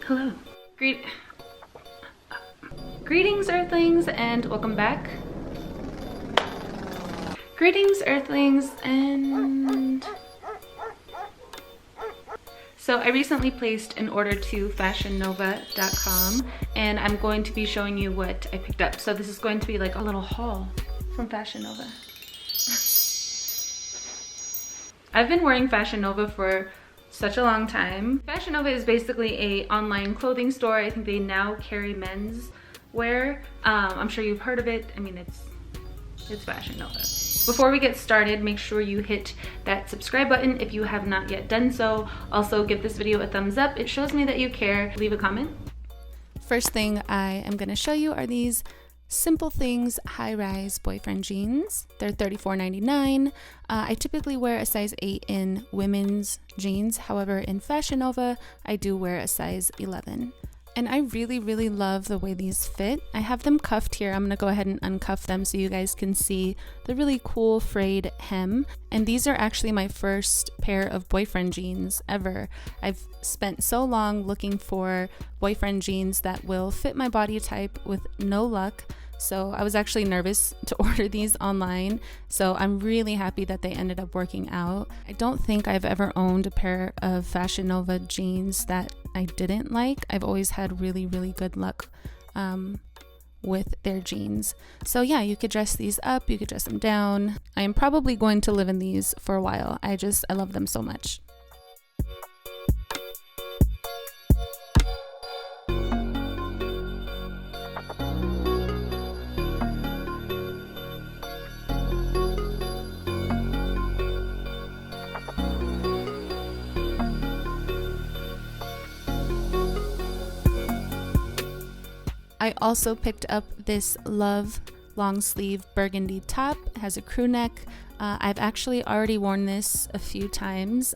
Hello. Greetings, Earthlings, and welcome back. Greetings, Earthlings, and so I recently placed an order to fashionnova.com, and I'm going to be showing you what I picked up. So this is going to be like a little haul from Fashion Nova. I've been wearing Fashion Nova for such a long time. Fashion Nova is basically a online clothing store. I think they now carry men's wear. I'm sure you've heard of it. I mean, it's Fashion Nova. Before we get started, make sure you hit that subscribe button if you have not yet done so. Also, give this video a thumbs up. It shows me that you care. Leave a comment. First thing I am gonna show you are these Simple Things high-rise boyfriend jeans. They're $34.99. I typically wear a size 8 in women's jeans. However, in Fashion Nova, I do wear a size 11. And I really love the way these fit. I have them cuffed here. I'm gonna go ahead and uncuff them so you guys can see the really cool frayed hem. And these are actually my first pair of boyfriend jeans ever. I've spent so long looking for boyfriend jeans that will fit my body type with no luck. So I was actually nervous to order these online. So I'm really happy that they ended up working out. I don't think I've ever owned a pair of Fashion Nova jeans that I didn't like. I've always had really good luck with their jeans. So yeah, you could dress these up, you could dress them down. I am probably going to live in these for a while. I love them so much. I also picked up this Love long sleeve burgundy top. It has a crew neck. I've actually already worn this a few times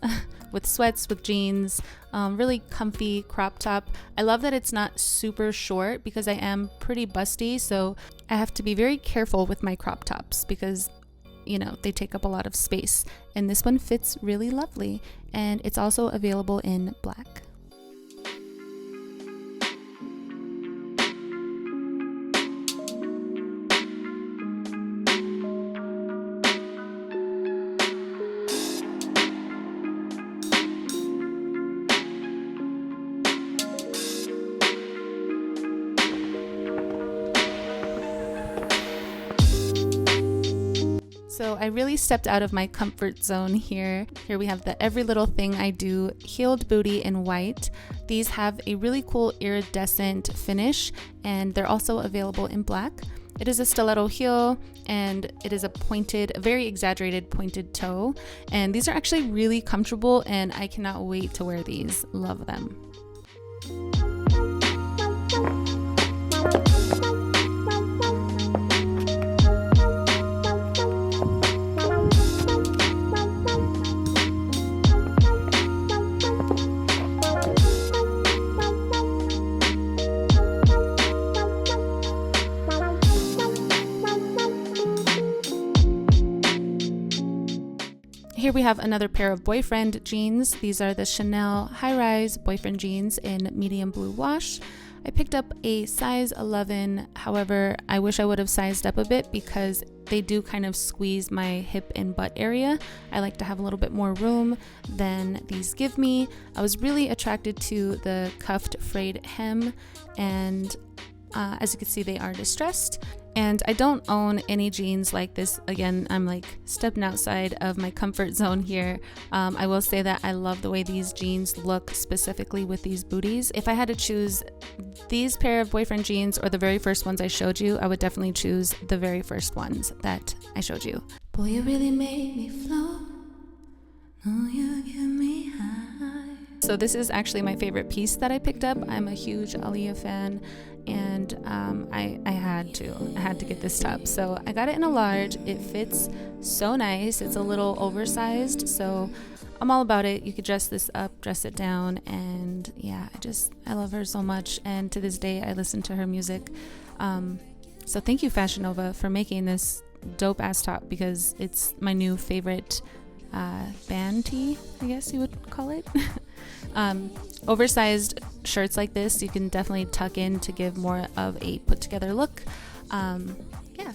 with sweats, with jeans, really comfy crop top. I love that it's not super short because I am pretty busty, so I have to be very careful with my crop tops because, you know, they take up a lot of space. And this one fits really lovely, and it's also available in black. So I really stepped out of my comfort zone here. Here we have the Every Little Thing I Do heeled booty in white. These have a really cool iridescent finish, and they're also available in black. It is a stiletto heel, and it is a very exaggerated pointed toe. And these are actually really comfortable, and I cannot wait to wear these. Love them. Here we have another pair of boyfriend jeans. These are the Chanel high-rise boyfriend jeans in medium blue wash. I picked up a size 11. However, I wish I would have sized up a bit because they do kind of squeeze my hip and butt area. I like to have a little bit more room than these give me. I was really attracted to the cuffed frayed hem, and as you can see, they are distressed. And I don't own any jeans like this. Again, I'm like stepping outside of my comfort zone here. I will say that I love the way these jeans look, specifically with these booties. If I had to choose these pair of boyfriend jeans or the very first ones I showed you, I would definitely choose the very first ones that I showed you. Boy, you really made me float. Oh, you give me high. So this is actually my favorite piece that I picked up. I'm a huge Aaliyah fan, and I had to get this top. So I got it in a large. It fits so nice. It's a little oversized, so I'm all about it. You could dress this up, dress it down, and yeah, I love her so much, and to this day I listen to her music. So thank you, Fashion Nova, for making this dope ass top, because it's my new favorite band tee, I guess you would call it. Oversized shirts like this, you can definitely tuck in to give more of a put together look. Yeah.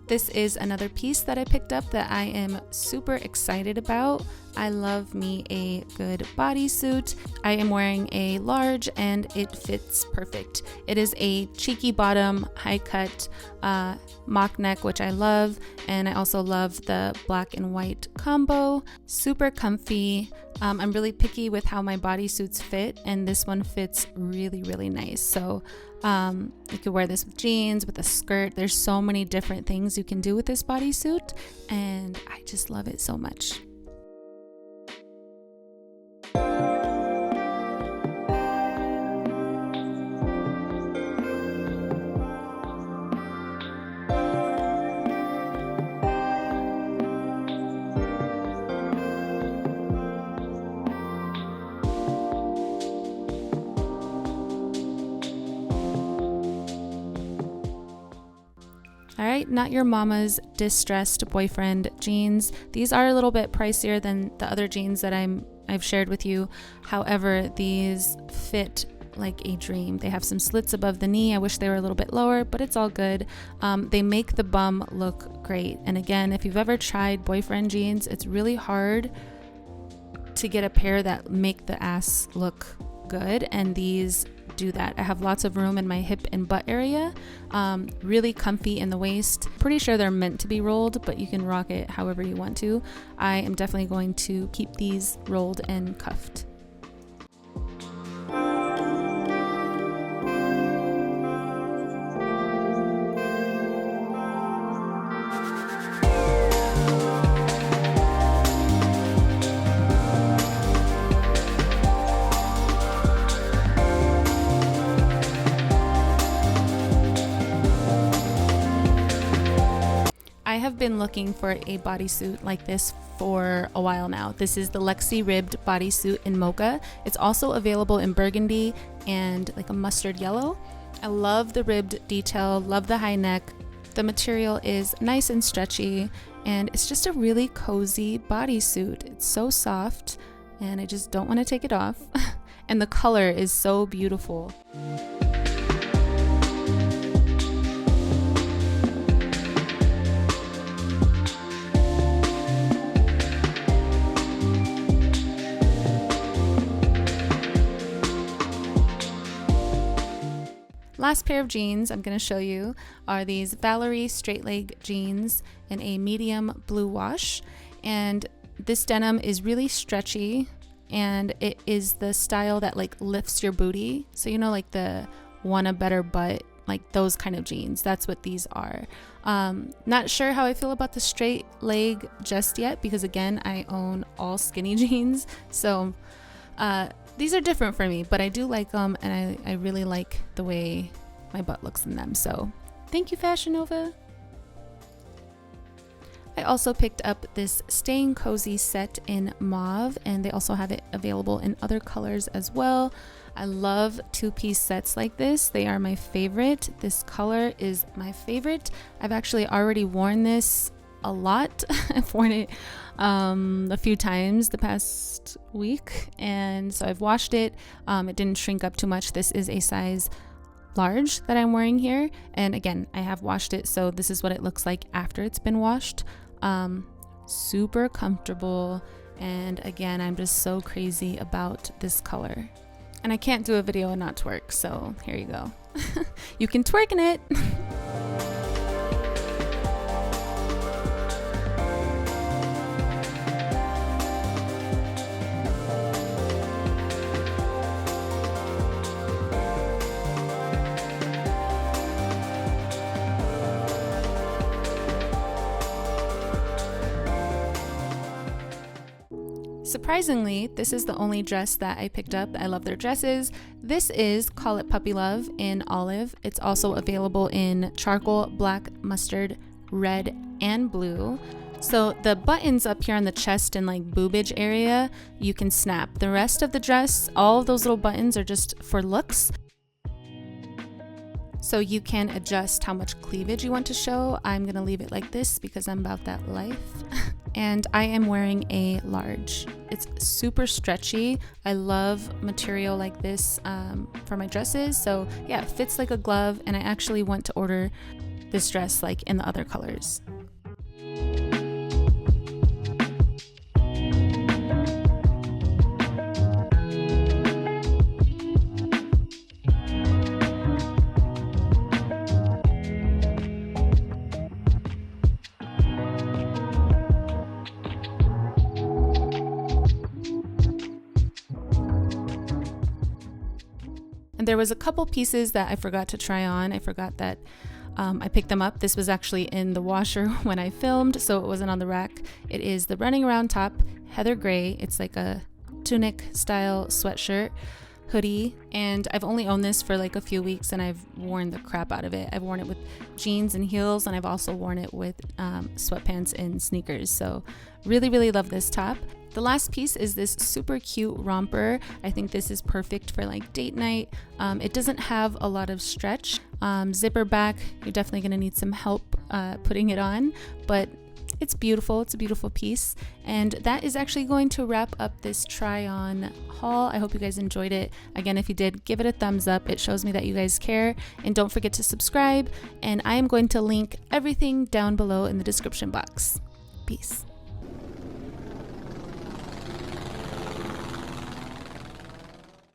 This is another piece that I picked up that I am super excited about. I love me a good bodysuit. I am wearing a large and it fits perfect. It is a cheeky bottom, high cut mock neck, which I love. And I also love the black and white combo. Super comfy. I'm really picky with how my bodysuits fit, and this one fits really, really nice. So you could wear this with jeans, with a skirt. There's so many different things you can do with this bodysuit, and I just love it so much. All right, Not Your Mama's Distressed Boyfriend jeans. These are a little bit pricier than the other jeans that I've shared with you. However, these fit like a dream. They have some slits above the knee. I wish they were a little bit lower, but it's all good. They make the bum look great. And again, if you've ever tried boyfriend jeans, it's really hard to get a pair that make the ass look good, and these do that. I have lots of room in my hip and butt area, really comfy in the waist. Pretty sure they're meant to be rolled, but you can rock it however you want to. I am definitely going to keep these rolled and cuffed. I have been looking for a bodysuit like this for a while now. This is the Lexi ribbed bodysuit in mocha. It's also available in burgundy and like a mustard yellow. I love the ribbed detail, love the high neck. The material is nice and stretchy, and it's just a really cozy bodysuit. It's so soft, and I just don't want to take it off. And the color is so beautiful. Last pair of jeans I'm going to show you are these Valerie straight leg jeans in a medium blue wash, and this denim is really stretchy, and it is the style that like lifts your booty. So you know, like the want a better butt, like those kind of jeans. That's what these are. Not sure how I feel about the straight leg just yet, because again, I own all skinny jeans, so these are different for me, but I do like them, and I really like the way my butt looks in them. So thank you, Fashion Nova. I also picked up this Staying Cozy set in mauve, and they also have it available in other colors as well. I love two-piece sets like this. They are my favorite. This color is my favorite. I've actually already worn this a lot. I've worn it a few times the past week, and so I've washed it. It didn't shrink up too much. This is a size large that I'm wearing here, and again, I have washed it, so this is what it looks like after it's been washed. Super comfortable, and again, I'm just so crazy about this color, and I can't do a video and not twerk, so here you go. You can twerk in it. Surprisingly, this is the only dress that I picked up. I love their dresses. This is Call It Puppy Love in olive. It's also available in charcoal, black, mustard, red, and blue. So the buttons up here on the chest and like boobage area, you can snap. The rest of the dress, all of those little buttons are just for looks. So you can adjust how much cleavage you want to show. I'm gonna leave it like this because I'm about that life. And I am wearing a large. It's super stretchy. I love material like this for my dresses. So yeah, it fits like a glove, and I actually want to order this dress like in the other colors. And there was a couple pieces that I forgot to try on. I forgot that I picked them up. This was actually in the washer when I filmed, so it wasn't on the rack. It is the running around top, heather gray. It's like a tunic style sweatshirt, hoodie, and I've only owned this for like a few weeks and I've worn the crap out of it. I've worn it with jeans and heels, and I've also worn it with sweatpants and sneakers. So really, really love this top. The last piece is this super cute romper. I think this is perfect for like date night. It doesn't have a lot of stretch. Zipper back, you're definitely gonna need some help putting it on, but it's beautiful. It's a beautiful piece. And that is actually going to wrap up this try on haul. I hope you guys enjoyed it. Again, if you did, give it a thumbs up. It shows me that you guys care. And don't forget to subscribe. And I am going to link everything down below in the description box. Peace.